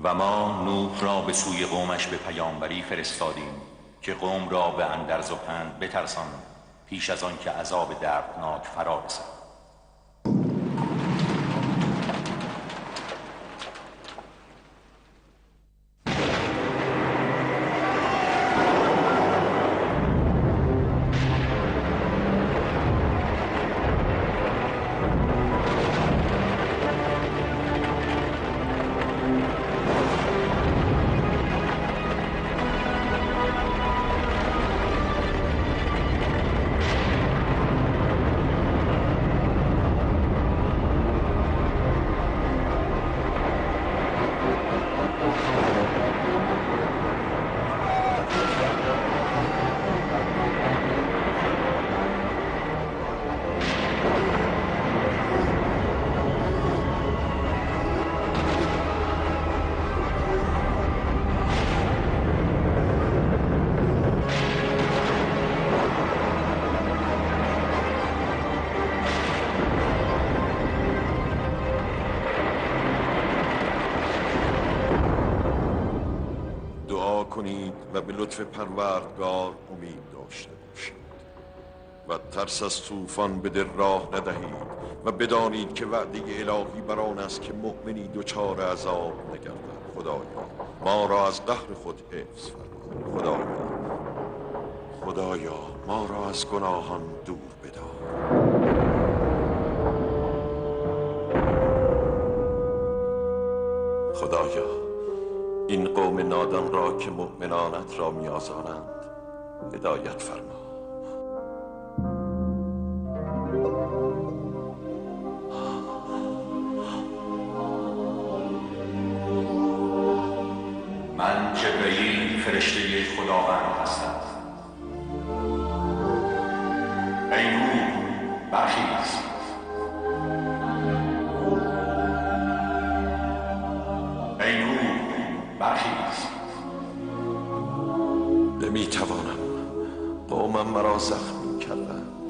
و ما نوح را به سوی قومش به پیامبری فرستادیم که قوم را به اندرز و پند بترسان پیش از آن که عذاب دردناک فرا رسد. کنید و به لطف پروردگار امید داشته باشید و ترس از طوفان به دل راه ندهید و بدانید که وعده الهی بر آن است که مؤمنی دچار عذاب نگردد. خدایا ما را از قهر خود حفظ فرما. خدایا ما را از گناهان دور بدار. خدایا این قوم نادان را که مؤمنانت را میازارند هدایت فرما. من جبرئیل فرشته خداوند هستم. ای نوح برخیز. ای نوح برخیز. نمیتوانم، قومم مرا زخمی کردند.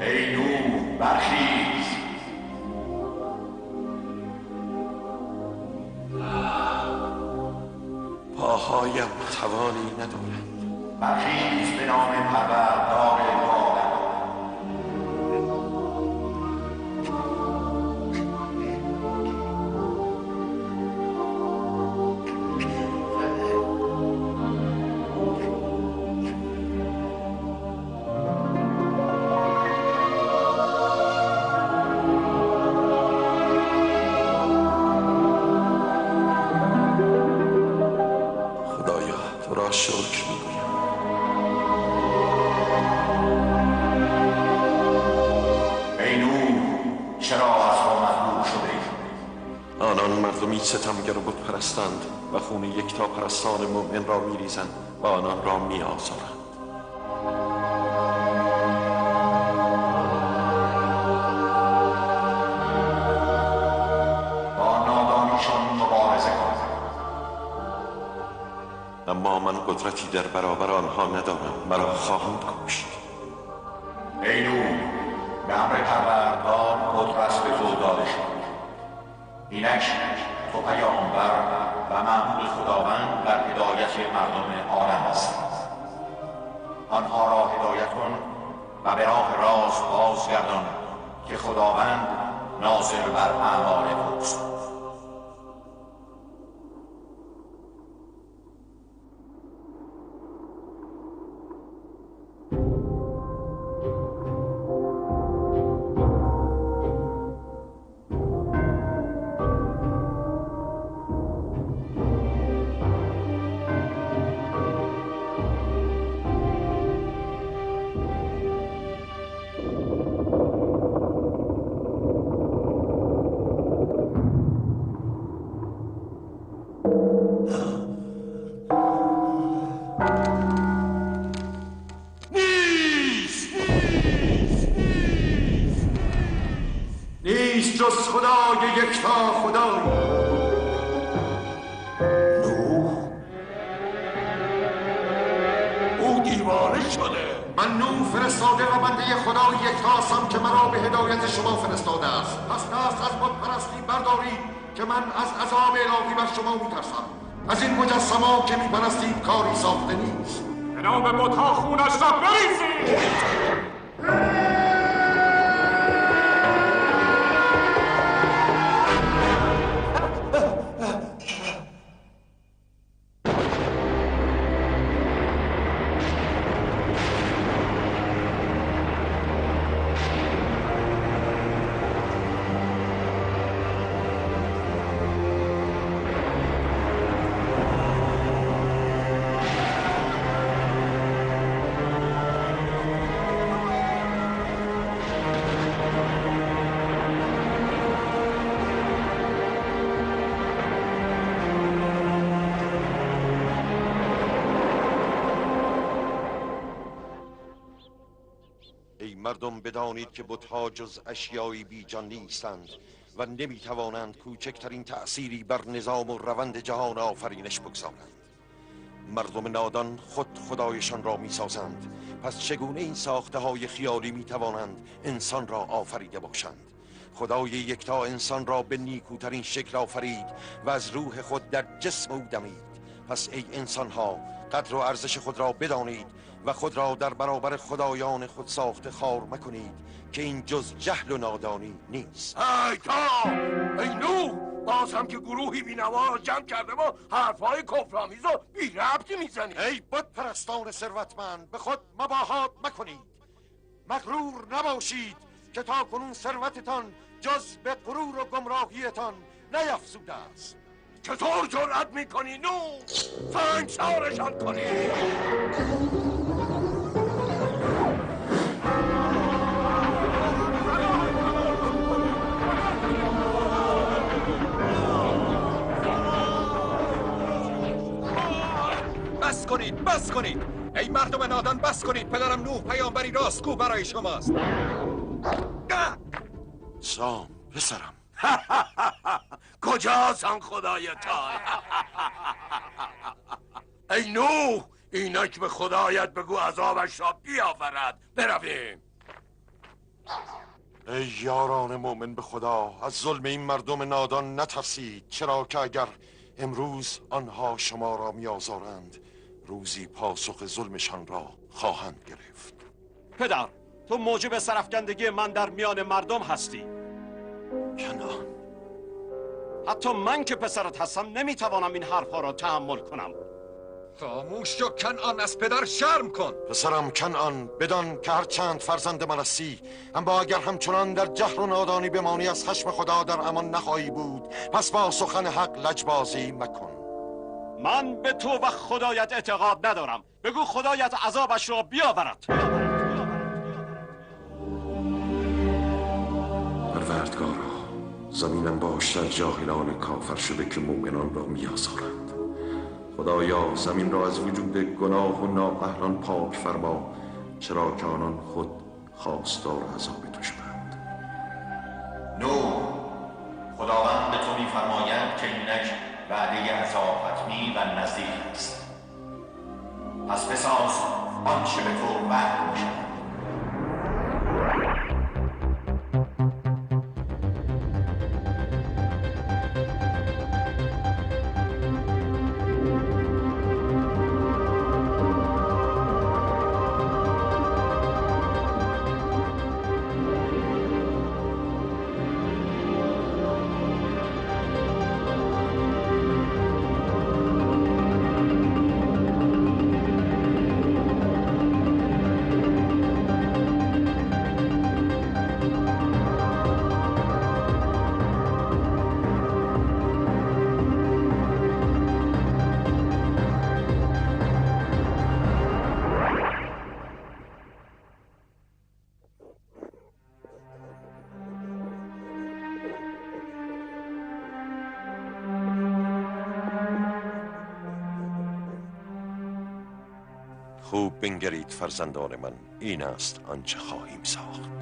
ای نوح برخیز. پاهایم توانی ندارد. برخیز به نام پروردگار عالم. شکر میگویم. ای نوح چرا از قومت دور شده ای؟ آنان مردمی ستمگر و بت پرستند و خون یکتا پرستان مؤمن را میریزند و آنان را میآزارند. با نادانیشان مبارزه کن. اما من قدرتی در برابر آنها ندارم، مرا خواهند کشت. ای نوح به امر پروردگار قدرت به تو داده شد. اینک تو پیامبر و مأمور خداوند بر هدایت مردم عالم هستی. آنها را هدایت کن و به راه راست بازگردان که خداوند ناظر بر اعمال اوست. نیست جز خدای یکتا خدایی. نوح او دیوانه شده. من نوح او فرستاده و بنده خدای یکتاستم که مرا به هدایت شما فرستاده است. پس دست از بت پرستی بردارید که من از عذاب الهی بر شما میترسم. از این مجسمه که میپرستید کاری ساخته نیست. به نام بت‌ها خونش را بریزید. مردم بدانید که بت‌ها جز اشیایی بی جان نیستند و نمیتوانند کوچکترین تأثیری بر نظام و روند جهان آفرینش بگذارند. مردم نادان خود خدایشان را میسازند. پس چگونه این ساخته های خیالی میتوانند انسان را آفریده باشند؟ خدای یکتا انسان را به نیکوترین شکل آفرید و از روح خود در جسم او دمید. پس ای انسان ها، قدر و ارزش خود را بدانید و خود را در برابر خدایان خود ساخته خوار مکنید که این جز جهل و نادانی نیست. ای نوح، باز هم که گروهی بی‌نوا را جمع کرده و حرفهای کفرآمیز و بی ربطی میزنید. ای بت پرستان ثروتمند، به خود مباهات مکنید. مغرور نباشید که تا کنون ثروتتان جز به غرور و گمراهیتان نیفزوده است. چطور جرأت میکنی نوح؟ سنگسارشان کنید. بس کنید ای مردم نادان، بس کنید. پدرم نوح پیامبری راستگو برای شماست. سام پسرم، کجاست آن خدایتان؟ ای نوح، اینک به خدایت بگو عذابش را بیاورد. برویم. ای یاران مؤمن به خدا، از ظلم این مردم نادان نترسید، چرا که اگر امروز آنها شما را میآزارند، روزی پاسخ ظلمشان را خواهند گرفت. پدر، تو موجب سرفکندگی من در میان مردم هستی. کنعان، حتی من که پسرت هستم نمیتوانم این حرفها را تحمل کنم. خاموش شو کنعان، از پدر شرم کن. پسرم کنعان، بدان که هر چند فرزند من هستی، اما اگر همچنان در جهل و نادانی بمانی از خشم خدا در امان نخواهی بود. پس با سخن حق لجبازی مکن. من به تو و خدایت اعتقاد ندارم. بگو خدایت عذابش را بیاورد. پروردگارا، زمینم باشتر جاهلان کافر شده که مؤمنان را میآزارند. خدایا، زمین را از وجود گناه و نااهلان پاک فرما، چرا که آنان خود خواستار عذاب تو شدند. نوح، خداوند به تو می‌فرماید که اینک وعده عذاب حتمی و نزدیک است. پس بساز آنچه به تو وعده می‌شود. خوب بنگرید فرزندان من، این است آنچه خواهیم ساخت.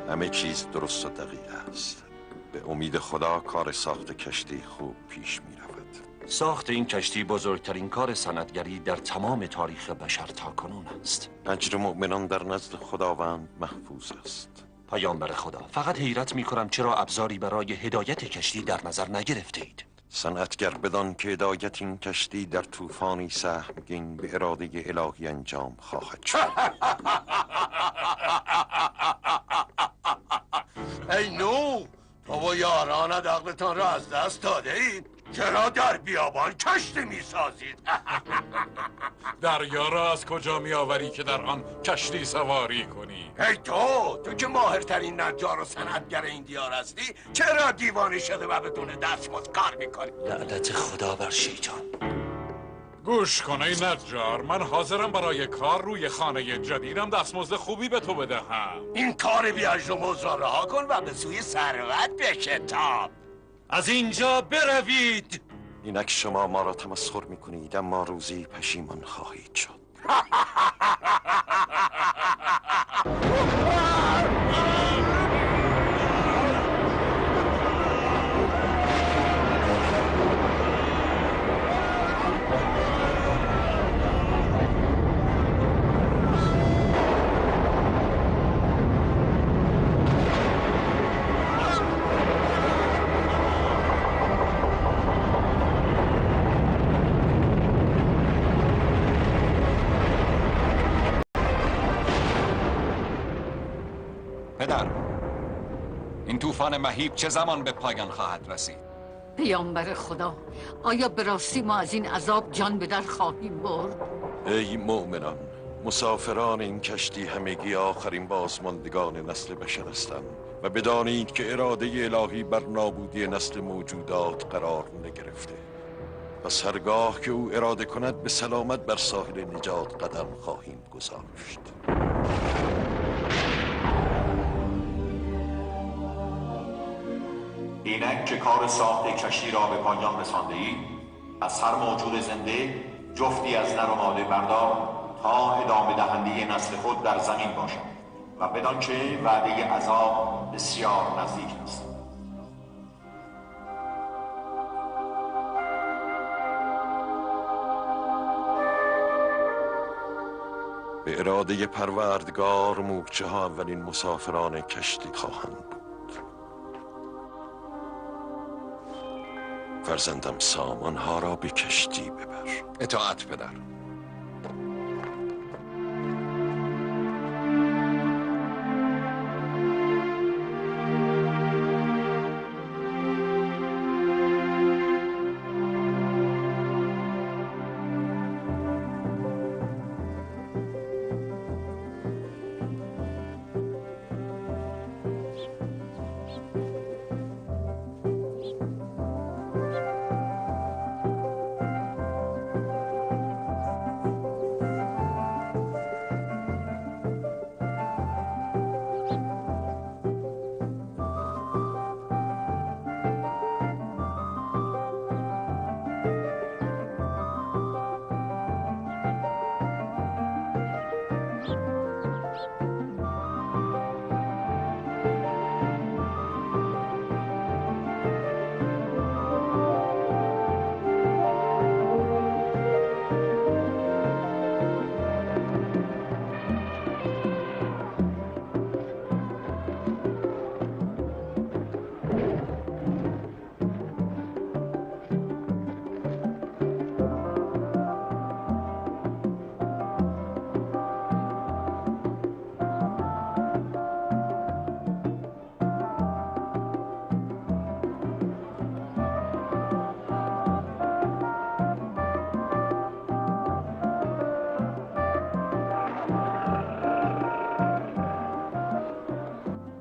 همه چیز درست و دقیق است. به امید خدا کار ساخت کشتی خوب پیش می رود. ساخت این کشتی بزرگترین کار صنعتگری در تمام تاریخ بشر تاکنون است. اجر مؤمنان در نزد خداوند محفوظ است. پیامبر خدا، فقط حیرت می کنم چرا ابزاری برای هدایت کشتی در نظر نگرفته اید؟ صنعتگر بدان که هدایت این کشتی در طوفانی سهمگین به اراده الهی انجام خواهد شد. ای نو، تو و یارانت عقلتان را از دست داده اید؟ چرا در بیابان کشتی می سازید؟ دریا را از کجا می آوری که در آن کشتی سواری کنی؟ ای تو که ماهرترین نجار و صنعتگر این دیار هستی، چرا دیوانه شده و بدون دستمزد کار میکنی؟ لعنت خدا بر شیطان. گوش کن ای نجار، من حاضرم برای کار روی خانه جدیدم دستمزد خوبی به تو بدهم. این کار بیاج و موز را رها کن و به سوی ثروت بشتاب. از اینجا بروید. اینک شما ما را تمسخر میکنید، اما روزی پشیمان خواهید شد. پدر، این طوفان مهیب چه زمان به پایان خواهد رسید؟ پیامبر خدا، آیا به راستی ما از این عذاب جان به در خواهیم برد؟ ای مؤمنان، مسافران این کشتی همگی آخرین بازماندگان نسل بشر هستند و بدانید که اراده الهی بر نابودی نسل موجودات قرار نگرفته. پس هرگاه که او اراده کند به سلامت بر ساحل نجات قدم خواهیم گذاشت. اینک که کار ساخت کشتی را به پایان رسانده اید، از هر موجود زنده جفتی از نر و ماده بردار تا ادامه دهنده نسل خود در زمین باشد و بدان که وعده عذاب بسیار نزدیک است. به اراده پروردگار مورچه ها اولین مسافران کشتی خواهند بود. فرزندم سامان ها را به کشتی ببر. اطاعت پدر.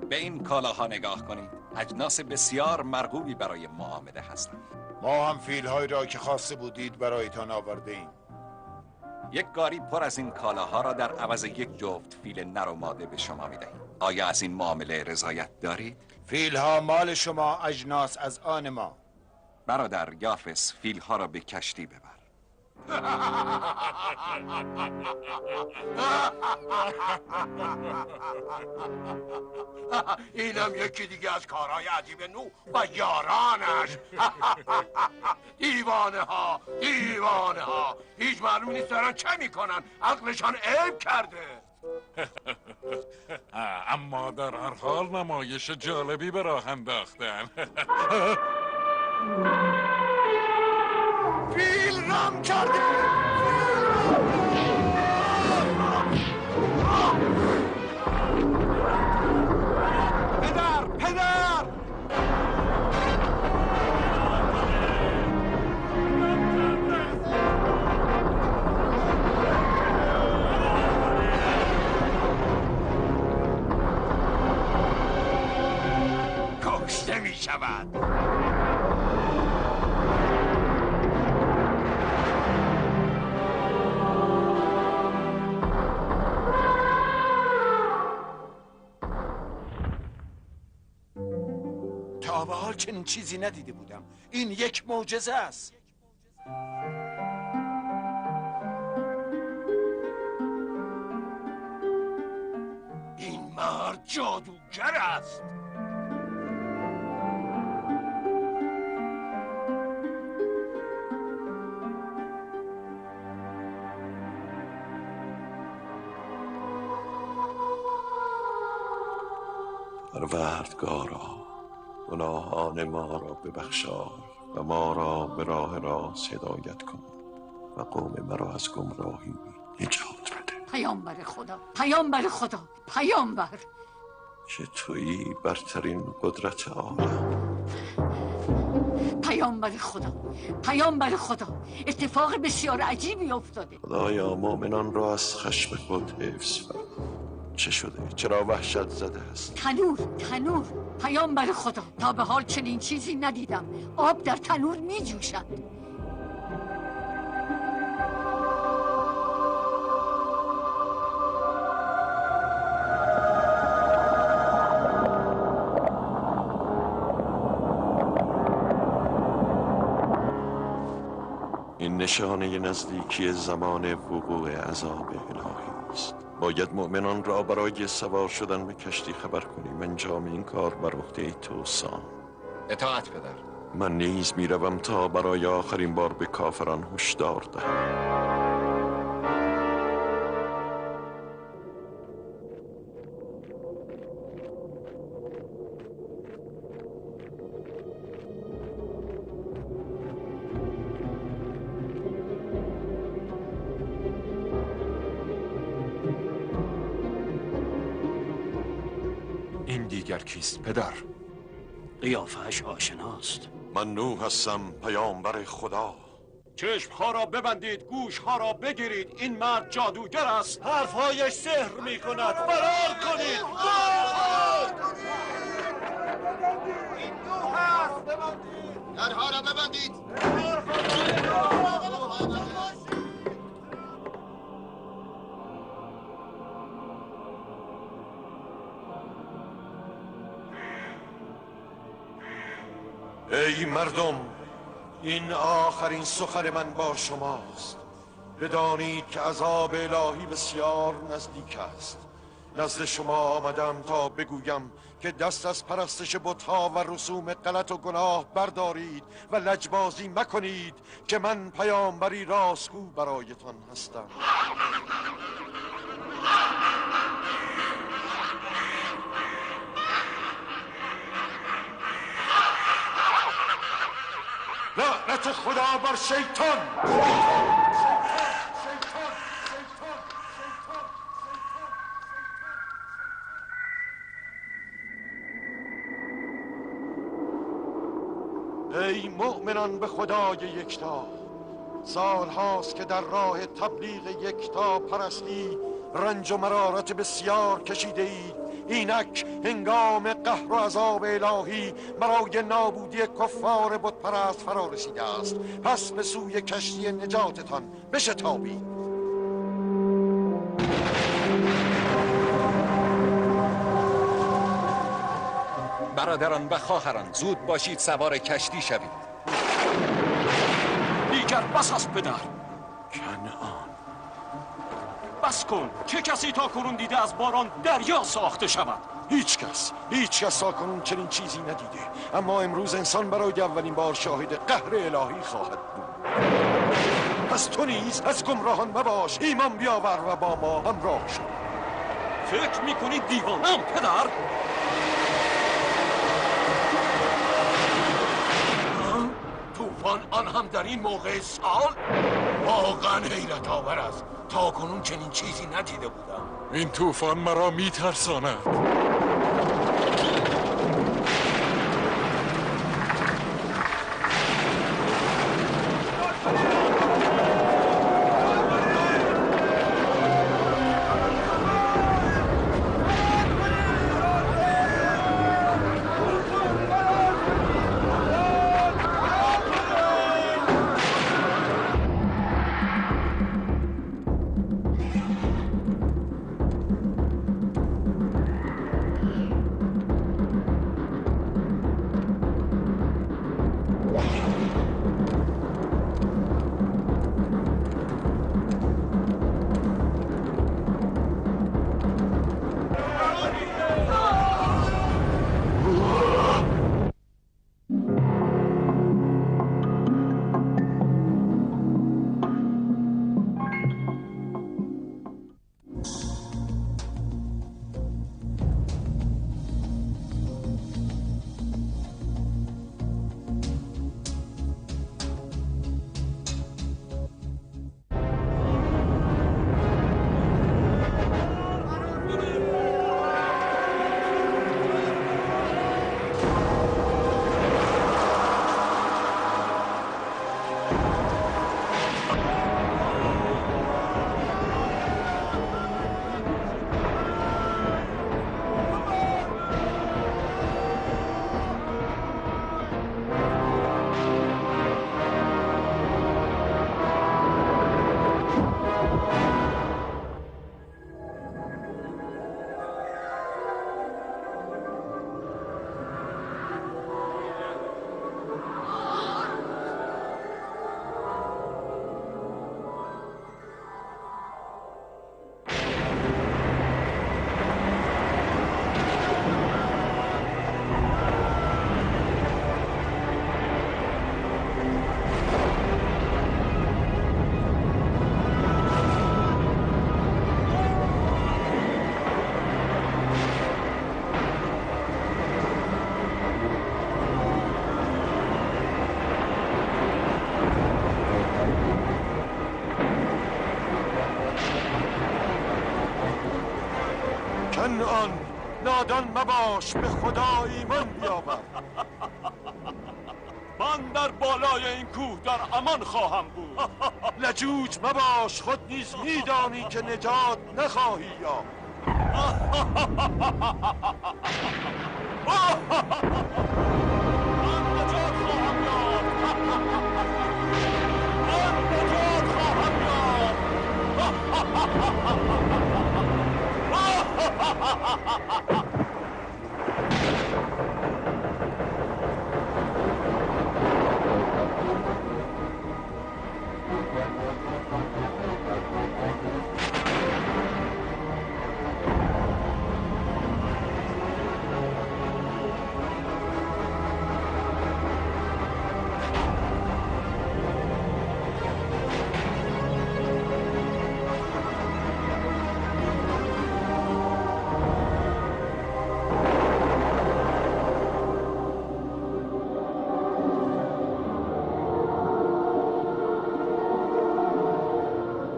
به این کالاها نگاه کنید. اجناس بسیار مرغوبی برای معامله هستند. ما هم فیل‌هایی را که خواسته بودید برایتان آورده ایم. یک گاری پر از این کالاها را در عوض یک جفت فیل نر و ماده به شما می‌دهیم. آیا از این معامله رضایت دارید؟ فیل‌ها مال شما، اجناس از آن ما. برادر یافس، فیل‌ها را به کشتی ببر. اینم یکی دیگه از کارهای عجیب نوح و یارانش. دیوانه ها هیچ معلومی نیست دارن چه میکنن، عقلشان عیب کرده. اما در هر حال نمایش جالبی به راه انداختن. فیل رام کرده. پدر کشته می شود. تا به حال چنین چیزی ندیده بودم. این یک معجزه است. این مرد جادوگر است. پروردگارا، گناهان ما را ببخشای و ما را به راه راست هدایت کن و قوم مرا از گمراهی نجات بده. پیامبر خدا که تویی برترین قدرت عالم. پیامبر خدا اتفاق بسیار عجیبی افتاده. خدایا مؤمنان را از خشم خود حفظ فرما. چه شده؟ چرا وحشت زده است؟ تنور پیامبر خدا، تا به حال چنین چیزی ندیدم. آب در تنور می جوشد. این نشانه نزدیکی زمان وقوع عذاب الهی است. باید مؤمنان را برای سوار شدن به کشتی خبر کنیم. انجام این کار بر عهده توست. اطاعت پدر. من نیز میروم تا برای آخرین بار به کافران هشدار دهم. این دیگر کیست پدر؟ قیافه‌اش آشناست. من نوح هستم، پیامبر خدا. چشمها را ببندید، گوشها را بگیرید. این مرد جادوگر است. حرفهایش سحر می کند. فرار کنید. این نوح هست. درها را ببندید. ای مردم، این آخرین سخن من با شماست. بدانید که عذاب الهی بسیار نزدیک است. نزد شما آمدم تا بگویم که دست از پرستش بت‌ها و رسوم غلط و گناه بردارید و لجبازی مکنید که من پیامبری راستگو برایتان هستم. لعنت خدا بر شیطان. ای مؤمنان به خدای یکتا، سال هاست که در راه تبلیغ یکتا پرستی رنج و مرارت بسیار کشیده اید. اینک هنگام قهر و عذاب الهی برای نابودی کفار بت پرست فرا رسیده است. پس به سوی کشتی نجاتتان بشتابید. برادران و خواهران، زود باشید سوار کشتی شوید. دیگر بس است پدر. کنعان. بس کن. چه کسی تا کنون دیده از باران دریا ساخته شود؟ هیچ کس تا کنون چنین چیزی ندیده، اما امروز انسان برای اولین بار شاهد قهر الهی خواهد بود. پس تو نیز از گمراهان مباش، ایمان بیاور و با ما همراه شو. فکر میکنی دیوانم پدر؟ طوفان آن هم در این موقع سال؟ واقعا حیرت آور است. تا کنون چنین چیزی ندیده بودم. این طوفان مرا میترساند. کنعان، نادان مباش، به خدا ایمان بیاور. من در بالای این کوه در امان خواهم بود. لجوج مباش، خود نیز میدانی که نجات نخواهی یافت. من نجات خواهم یافت. من نجات خواهم یافت.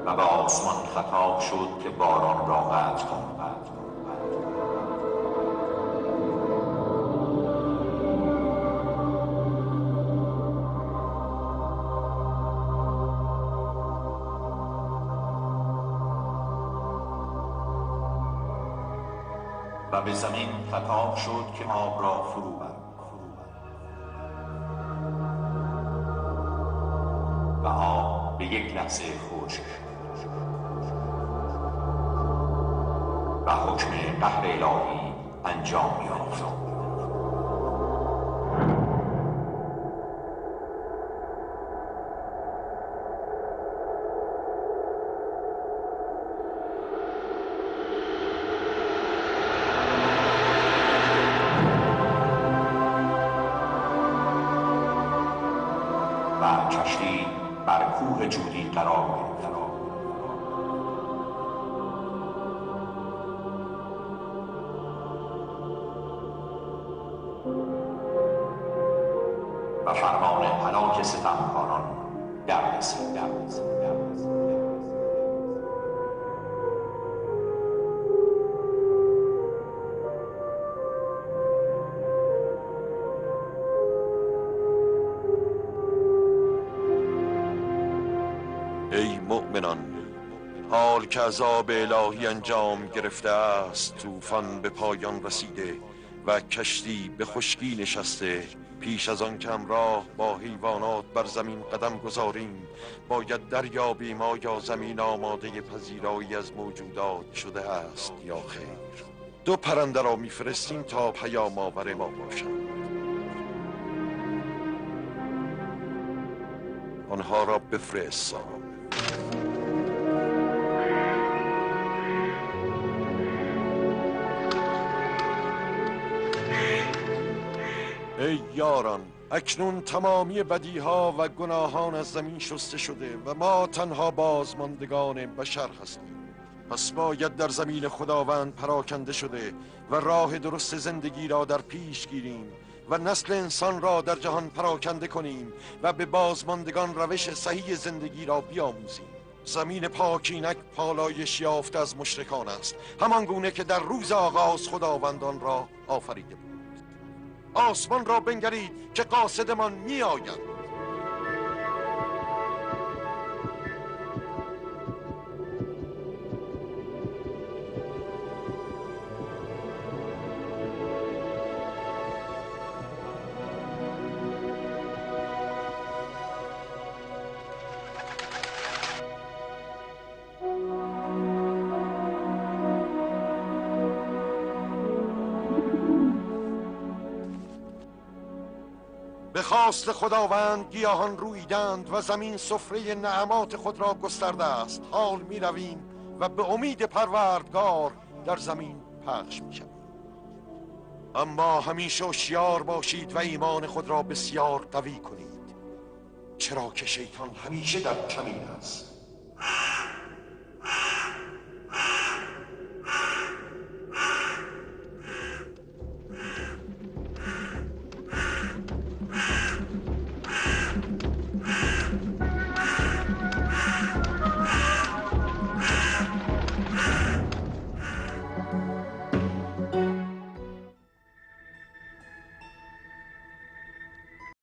و به آسمان خطاب شد که باران را قطع کن. و به زمین خطاب شد که آب را فرو بر. و آب به یک لحظه خشک شد و حکم قهر الهی انجام یافت. کشتی بر کوه جودی قرار گرفت. و فرمان هلاک ستمکاران در رسید. ای مؤمنان، حال که عذاب الهی انجام گرفته است، طوفان به پایان رسیده و کشتی به خشکی نشسته، پیش از آن که همراه با حیوانات بر زمین قدم گذاریم باید دریابیم آیا زمین آماده پذیرایی از موجودات شده است یا خیر. 2 پرنده را میفرستیم تا پیام آور ما باشند. آنها را بفرست. ای یاران، اکنون تمامی بدیها و گناهان از زمین شسته شده و ما تنها بازماندگان بشر هستیم. پس باید در زمین خداوند پراکنده شده و راه درست زندگی را در پیش گیریم و نسل انسان را در جهان پراکنده کنیم و به بازماندگان روش صحیح زندگی را بیاموزیم. زمین پاکینک پالایش یافته از مشرکان است، همان گونه که در روز آغاز خداوندان را آفریده بود. آسمان را بنگرید که قاصدمان می آید. به خواست خداوند گیاهان رویدند و زمین سفره نعمات خود را گسترده است. حال می رویم و به امید پروردگار در زمین پخش می شویم. اما همیشه هوشیار باشید و ایمان خود را بسیار قوی کنید، چرا که شیطان همیشه در کمین است.